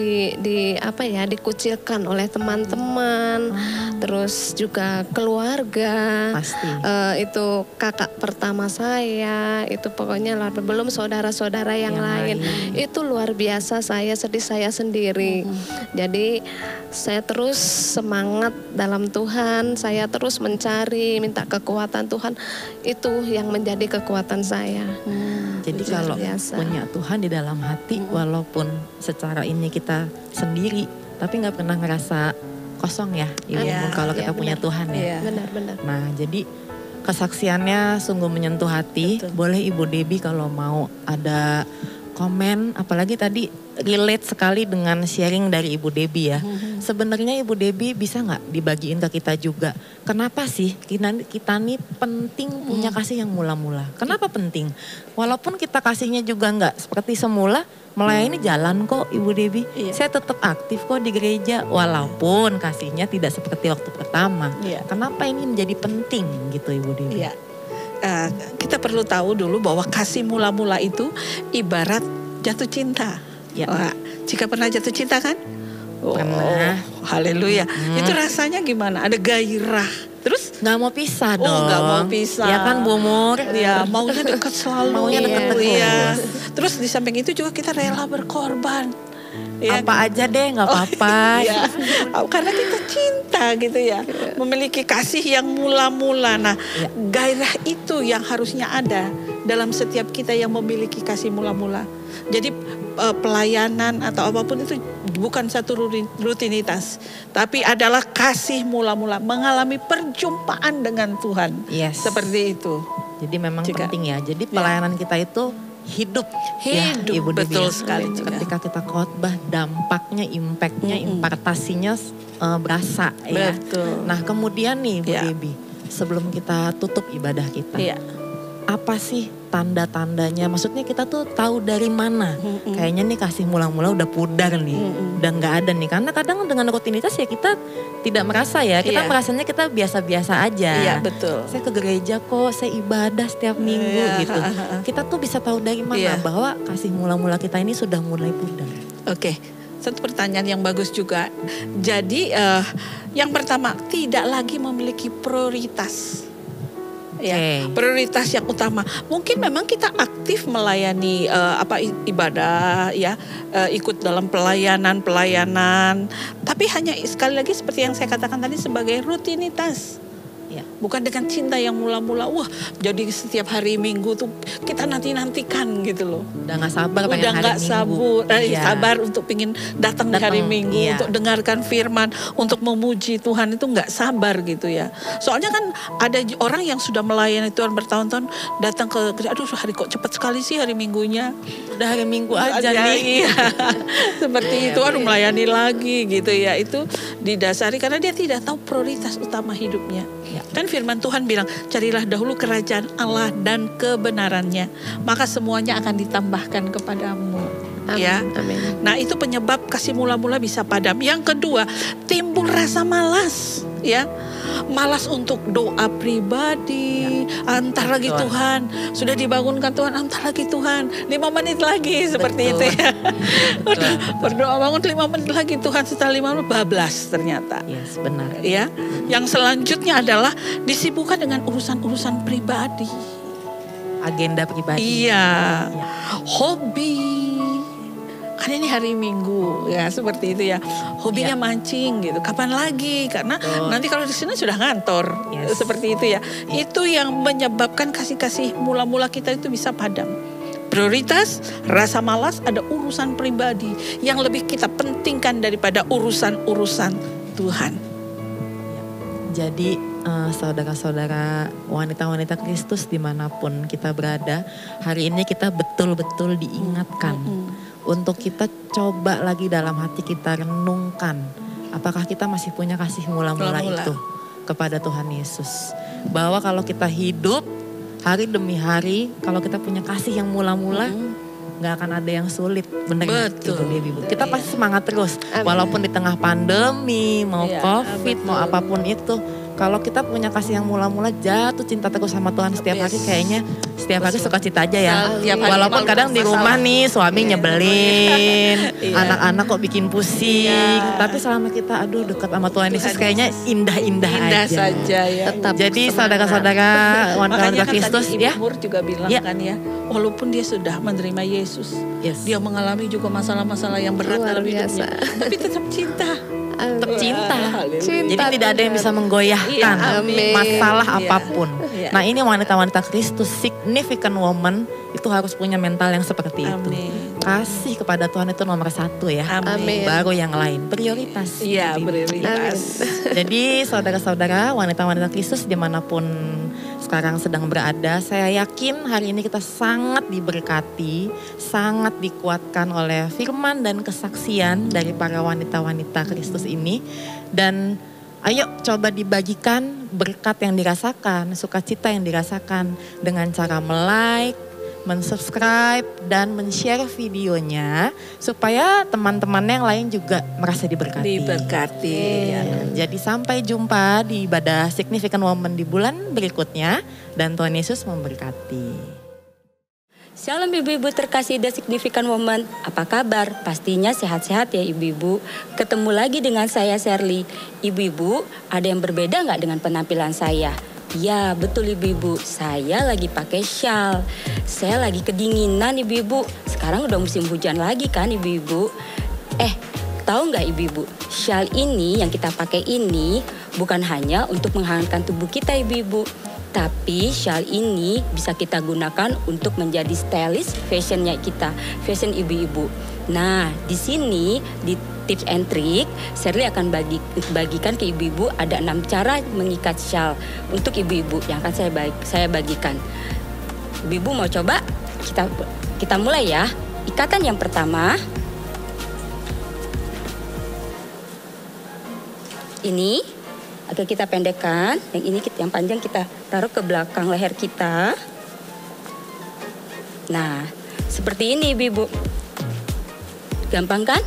dikucilkan oleh teman-teman, terus juga keluarga. Pasti. Itu kakak pertama saya, itu pokoknya belum saudara-saudara yang lain. Itu luar biasa, saya sedih saya sendiri. Jadi saya terus semangat dalam Tuhan. Saya terus mencari, minta kekuatan Tuhan. Itu yang menjadi kekuatan saya. Jadi kalau punya Tuhan di dalam hati, walaupun secara ini kita sendiri, tapi nggak pernah ngerasa kosong ya, Ibu Mur, kalau kita punya Tuhan ya. Benar-benar. Nah, jadi kesaksiannya sungguh menyentuh hati. Betul. Boleh Ibu Debbie kalau mau ada komen, apalagi tadi relate sekali dengan sharing dari Ibu Debbie ya. Sebenarnya Ibu Debbie bisa nggak dibagiin ke kita juga? Kenapa sih kita nih penting punya kasih yang mula-mula? Kenapa penting? Walaupun kita kasihnya juga nggak seperti semula, melayani jalan kok Ibu Debbie. Iya. Saya tetap aktif kok di gereja walaupun kasihnya tidak seperti waktu pertama. Iya. Kenapa ini menjadi penting gitu Ibu Debbie? Iya. Kita perlu tahu dulu bahwa kasih mula-mula itu ibarat jatuh cinta. Ya. Wah, jika pernah jatuh cinta kan? Pernah. Haleluya. Itu rasanya gimana? Ada gairah. Terus Nggak mau pisah dong. nggak mau pisah. Ya kan Bu Mur? Ya, maunya dekat selalu. Maunya dekat terus. Iya. Terus di samping itu juga kita rela berkorban. Ya, Apa aja deh nggak apa-apa. ya, karena kita cinta gitu ya, memiliki kasih yang mula-mula. Nah, gairah itu yang harusnya ada dalam setiap kita yang memiliki kasih mula-mula. Jadi pelayanan atau apapun itu bukan satu rutinitas, tapi adalah kasih mula-mula, mengalami perjumpaan dengan Tuhan. Yes. Seperti itu. Jadi memang Juga. penting ya. Jadi pelayanan kita itu hidup ya, Hidup, Ibu Debbie betul ya. sekali juga. Ketika kita khotbah, dampaknya, impactnya, impartasinya berasa ya. Betul. Nah kemudian nih Bu Ya. Debbie, sebelum kita tutup ibadah kita, Iya. apa sih tanda-tandanya? Maksudnya kita tuh tahu dari mana? Kayaknya nih kasih mula-mula udah pudar nih, udah nggak ada nih. Karena kadang dengan rutinitas ya kita tidak merasa ya, kita Iya. merasanya kita biasa-biasa aja. Iya, betul. Saya ke gereja kok, saya ibadah setiap minggu Iya, gitu. Kita tuh bisa tahu dari mana Iya. bahwa kasih mula-mula kita ini sudah mulai pudar. Oke, satu pertanyaan yang bagus juga. Jadi yang pertama, tidak lagi memiliki prioritas. Ya, Oke. prioritas yang utama. Mungkin memang kita aktif melayani ibadah ya, ikut dalam pelayanan, tapi hanya sekali lagi seperti yang saya katakan tadi sebagai rutinitas. Ya. Bukan dengan cinta yang mula-mula, wah jadi setiap hari Minggu tuh kita nanti-nantikan gitu loh. Udah nggak sabar pengen Udah hari nggak Minggu. Iya. sabar untuk pingin datang di hari Datang, Minggu, iya. untuk dengarkan firman, untuk memuji Tuhan, itu nggak sabar gitu ya. Soalnya kan ada orang yang sudah melayani Tuhan bertahun-tahun, datang ke gereja, aduh hari kok cepat sekali sih hari Minggunya. Udah hari Minggu aja nih. Iya. Seperti itu, aduh melayani lagi gitu ya. Itu didasari karena dia tidak tahu prioritas utama hidupnya. Ya. Kan firman Tuhan bilang, carilah dahulu kerajaan Allah dan kebenarannya, maka semuanya akan ditambahkan kepadamu. Amin. Ya. Amin. Nah, itu penyebab kasih mula-mula bisa padam. Yang kedua, timbul rasa malas, ya. Malas untuk doa pribadi, antar lagi Betul. Tuhan, sudah dibangunkan Tuhan, antar lagi Tuhan, 5 menit lagi, seperti Betul. itu ya. Udah berdoa bangun 5 menit lagi Tuhan, setelah 5 menit bablas ternyata. Yes, benar. Ya, yang selanjutnya adalah disibukkan dengan urusan-urusan pribadi. Agenda pribadi. Iya, hobi. Kan ini hari Minggu ya, seperti itu ya. Hobinya mancing gitu. Kapan lagi? Karena nanti kalau di sini sudah ngantor. Yes. Seperti itu ya. Itu yang menyebabkan kasih-kasih mula-mula kita itu bisa padam. Prioritas, rasa malas, ada urusan pribadi yang lebih kita pentingkan daripada urusan-urusan Tuhan. Jadi saudara-saudara wanita-wanita Kristus dimanapun kita berada, hari ini kita betul-betul diingatkan untuk kita coba lagi dalam hati kita renungkan apakah kita masih punya kasih mula-mula Mula-mula. itu kepada Tuhan Yesus. Bahwa kalau kita hidup hari demi hari, kalau kita punya kasih yang mula-mula, nggak akan ada yang sulit. Bener nggak, Betul. Ibu Debbie, Bu? Kita Iya. pasti semangat terus. Amin. Walaupun di tengah pandemi, mau Iya, COVID, mau betul. apapun itu. Kalau kita punya kasih yang mula-mula, jatuh cinta terus sama Tuhan setiap hari, Yes. kayaknya setiap hari Betul. suka cita aja ya. Setiap hari Walaupun malu kadang di rumah masalah. nih suami nyebelin, Iya. anak-anak kok bikin pusing. Iya. Tapi selama kita dekat sama Tuhan Yesus, Tuhan kayaknya indah-indah Indah aja. saja ya. Tetap Jadi semangat. saudara-saudara, wanita-wanita Makanya kan Kristus tadi Ibu ya. Mur juga bilang Ya. kan ya, walaupun dia sudah menerima Yesus, Yes. dia mengalami juga masalah-masalah yang berat Luar dalam hidupnya, biasa. tapi tetap cinta. Tetap cinta. Haleluya. Jadi Cinta tidak ada yang bisa menggoyahkan Iya, amin. masalah Iya. apapun. Iya. Nah ini wanita-wanita Kristus, significant woman, itu harus punya mental yang seperti itu. Amin. Kasih kepada Tuhan itu nomor 1 ya. Amin. Baru yang lain, prioritas. Iya, Ibu. prioritas. Jadi saudara-saudara, wanita-wanita Kristus dimanapun sekarang sedang berada, saya yakin hari ini kita sangat diberkati, sangat dikuatkan oleh firman dan kesaksian dari para wanita-wanita Kristus ini. Dan ayo coba dibagikan berkat yang dirasakan, sukacita yang dirasakan dengan cara like, mensubscribe, dan men-share videonya supaya teman-teman yang lain juga merasa diberkati. Diberkati. Ya. Jadi sampai jumpa di ibadah Significant Woman di bulan berikutnya dan Tuhan Yesus memberkati. Shalom ibu-ibu terkasih The Significant Woman, apa kabar? Pastinya sehat-sehat ya ibu-ibu. Ketemu lagi dengan saya Shirley. Ibu-ibu, ada yang berbeda nggak dengan penampilan saya? Ya betul ibu-ibu, saya lagi pakai shawl. Saya lagi kedinginan ibu-ibu. Sekarang udah musim hujan lagi kan ibu-ibu. Tahu nggak ibu-ibu? Shawl ini yang kita pakai ini bukan hanya untuk menghangatkan tubuh kita ibu-ibu. Tapi shawl ini bisa kita gunakan untuk menjadi stylish fashionnya kita, fashion ibu-ibu. Nah, di sini di tips and trick, Shirley akan bagikan ke ibu-ibu ada 6 cara mengikat shawl untuk ibu-ibu yang akan saya bagikan. Ibu-ibu mau coba? Kita mulai ya. Ikatan yang pertama. Ini agak kita pendekkan, yang panjang kita taruh ke belakang leher kita. Nah, seperti ini ibu-ibu. Gampang kan?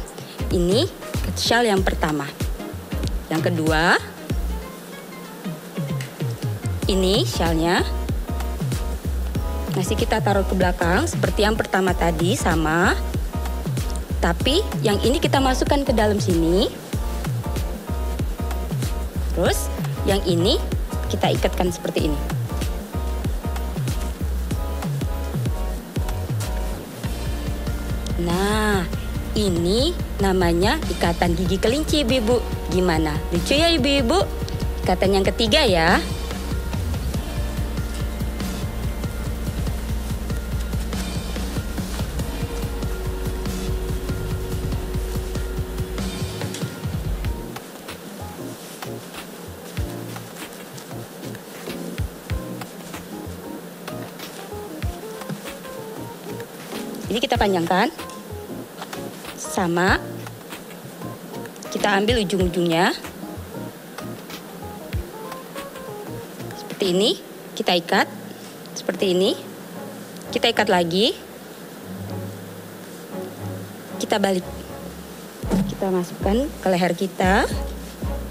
Ini shawl yang pertama. Yang kedua, ini shawlnya. Masih kita taruh ke belakang seperti yang pertama tadi sama. Tapi yang ini kita masukkan ke dalam sini. Terus yang ini kita ikatkan seperti ini. Nah, ini namanya ikatan gigi kelinci ibu-ibu. Gimana? Lucu ya ibu-ibu? Ikatan yang ketiga ya. Ini kita panjangkan. Sama. Kita ambil ujung-ujungnya. Seperti ini. Kita ikat. Seperti ini. Kita ikat lagi. Kita balik. Kita masukkan ke leher kita.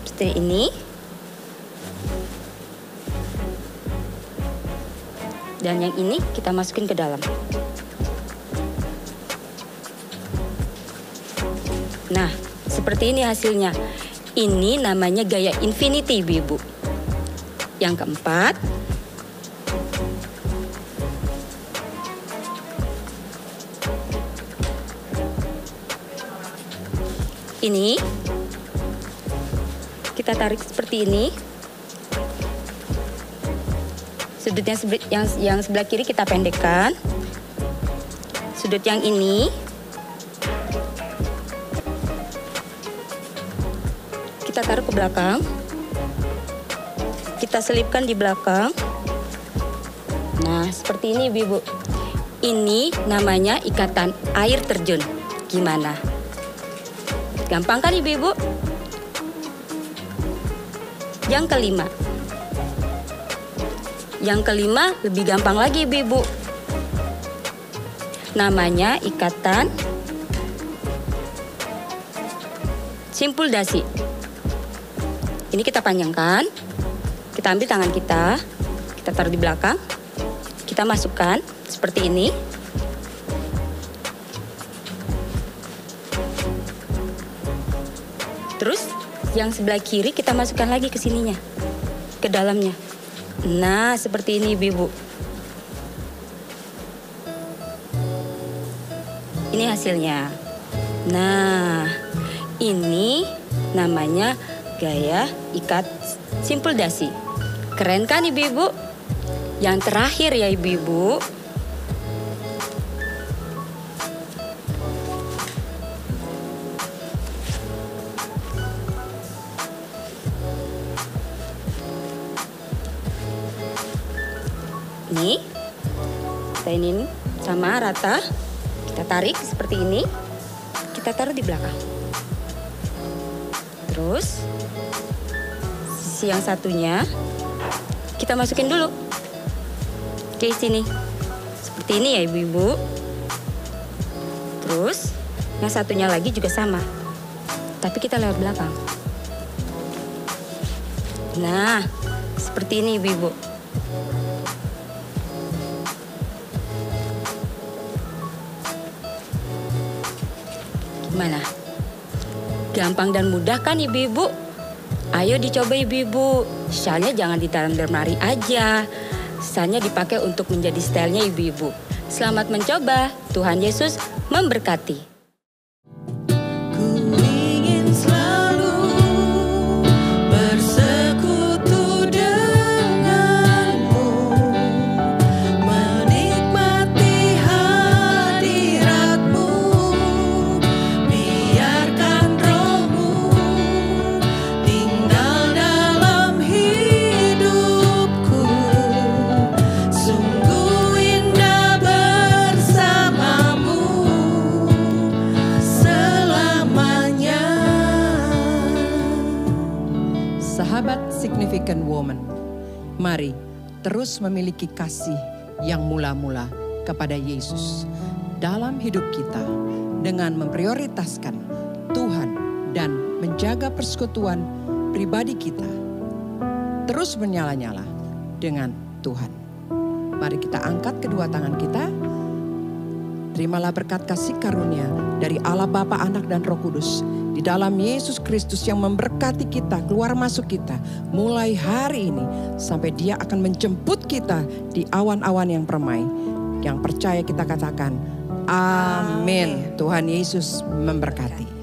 Seperti ini. Dan yang ini kita masukin ke dalam. Nah, seperti ini hasilnya. Ini namanya gaya infinity, ibu-ibu. Yang keempat, ini kita tarik seperti ini. Sudutnya yang sebelah kiri kita pendekkan. Sudut yang ini kita taruh ke belakang. Kita selipkan di belakang. Nah, seperti ini ibu-ibu. Ini namanya ikatan air terjun. Gimana? Gampang kan ibu-ibu? Yang kelima. Yang kelima lebih gampang lagi ibu-ibu. Namanya ikatan simpul dasi. Ini kita panjangkan, kita ambil tangan kita taruh di belakang, kita masukkan seperti ini. Terus yang sebelah kiri kita masukkan lagi ke sininya, ke dalamnya. Nah, seperti ini ibu-ibu. Ini hasilnya. Nah, ini namanya gaya ikat simpul dasi. Keren kan ibu-ibu? Yang terakhir ya ibu-ibu. Nih, kita ini sama rata. Kita tarik seperti ini. Kita taruh di belakang. Terus sisi yang satunya kita masukin dulu ke sini. Seperti ini ya ibu-ibu. Terus yang satunya lagi juga sama. Tapi kita lewat belakang. Nah, seperti ini ibu-ibu. Gimana? Gampang dan mudah kan ibu-ibu? Ayo dicoba ibu-ibu. Shalnya jangan ditaruh di lemari aja. Shalnya dipakai untuk menjadi stylenya ibu-ibu. Selamat mencoba. Tuhan Yesus memberkati. Sahabat Significant Woman, mari terus memiliki kasih yang mula-mula kepada Yesus dalam hidup kita dengan memprioritaskan Tuhan dan menjaga persekutuan pribadi kita terus menyala-nyala dengan Tuhan. Mari kita angkat kedua tangan kita. Terimalah berkat kasih karunia dari Allah Bapa, Anak dan Roh Kudus di dalam Yesus Kristus yang memberkati kita, keluar masuk kita mulai hari ini sampai Dia akan menjemput kita di awan-awan yang permai. Yang percaya kita katakan amin. Tuhan Yesus memberkati.